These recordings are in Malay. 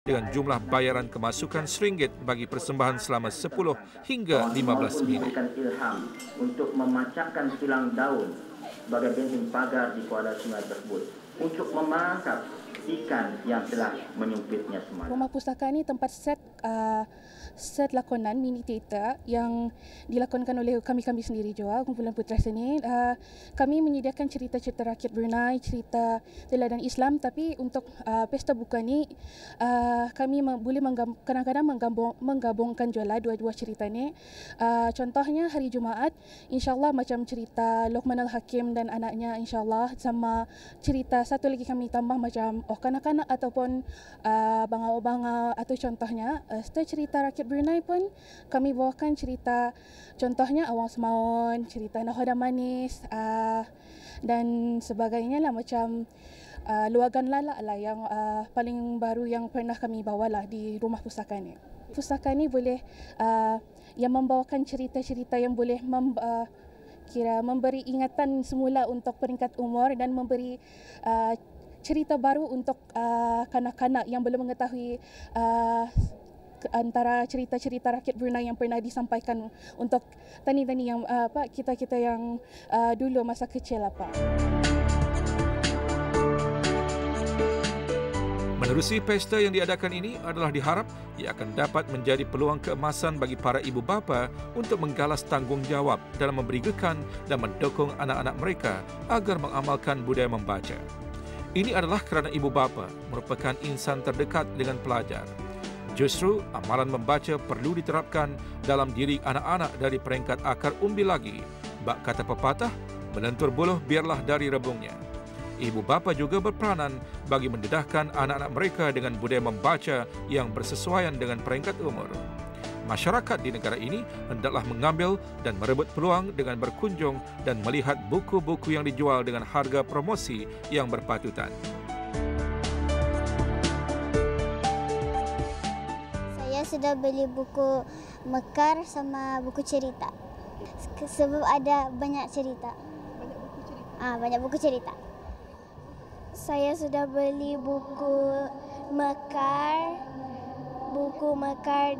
dengan jumlah bayaran kemasukan RM1 bagi persembahan selama 10 hingga 15 minit. Memberikan ilham untuk memacahkan silang daun sebagai benteng pagar di kuala sungai tersebut untuk menangkap ikan yang telah menyumpitnya semalam. Rumah Pustaka ini tempat set lakonan mini teater yang dilakonkan oleh kami sendiri juga, kumpulan Putra Seni. Kami menyediakan cerita-cerita rakyat Brunei, cerita teladan Islam, tapi untuk pesta buka ni kami boleh kadang-kadang menggabungkan jualan dua-dua cerita ni. Contohnya hari Jumaat, insyaAllah macam cerita Luqman Al-Hakim dan anaknya insyaAllah, sama cerita satu lagi kami tambah macam kanak-kanak ataupun bangau-bangau, atau contohnya setelah cerita rakyat Brunei pun kami bawakan cerita contohnya Awang Semaun, cerita Nahoda Manis dan sebagainya lah, macam Luagan Lalak lah yang paling baru yang pernah kami bawalah di Rumah Pustaka ni. Pustaka ni boleh yang membawakan cerita-cerita yang boleh memberi ingatan semula untuk peringkat umur dan memberi cerita baru untuk kanak-kanak yang belum mengetahui antara cerita-cerita rakyat Brunei yang pernah disampaikan untuk tani-tani yang kita yang dulu masa kecil . Menerusi pesta yang diadakan ini adalah diharap ia akan dapat menjadi peluang keemasan bagi para ibu bapa untuk menggalas tanggungjawab dalam memberikan dan mendukung anak-anak mereka agar mengamalkan budaya membaca. Ini adalah kerana ibu bapa merupakan insan terdekat dengan pelajar. Justru amalan membaca perlu diterapkan dalam diri anak-anak dari peringkat akar umbi lagi. Bak kata pepatah, melentur buluh biarlah dari rebungnya. Ibu bapa juga berperanan bagi mendedahkan anak-anak mereka dengan budaya membaca yang bersesuaian dengan peringkat umur. Masyarakat di negara ini hendaklah mengambil dan merebut peluang dengan berkunjung dan melihat buku-buku yang dijual dengan harga promosi yang berpatutan. Saya sudah beli buku Mekar sama buku cerita. Sebab ada banyak cerita. Banyak buku cerita? Banyak buku cerita. Saya sudah beli buku Mekar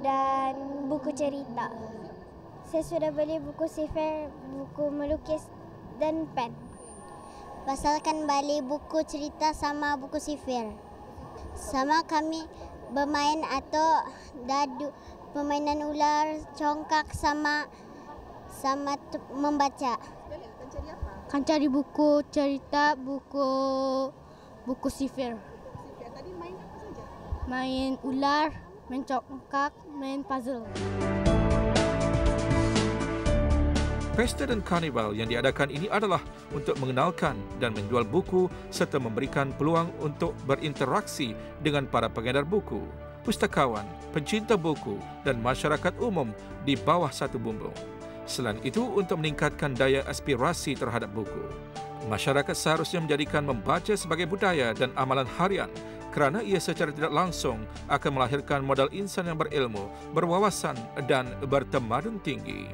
dan buku cerita. Saya sudah beli buku sifir, buku melukis dan pen. Pasalkan beli buku cerita sama buku sifir. Sama kami bermain atau dadu, permainan ular, congkak sama membaca. Kan cari buku cerita, buku sifir. Tadi main apa saja? Main ular, main congkak, main puzzle. Pesta dan karnival yang diadakan ini adalah untuk mengenalkan dan menjual buku serta memberikan peluang untuk berinteraksi dengan para pengedar buku, pustakawan, pencinta buku dan masyarakat umum di bawah satu bumbung. Selain itu, untuk meningkatkan daya aspirasi terhadap buku, masyarakat seharusnya menjadikan membaca sebagai budaya dan amalan harian kerana ia secara tidak langsung akan melahirkan modal insan yang berilmu, berwawasan dan bertamadun tinggi.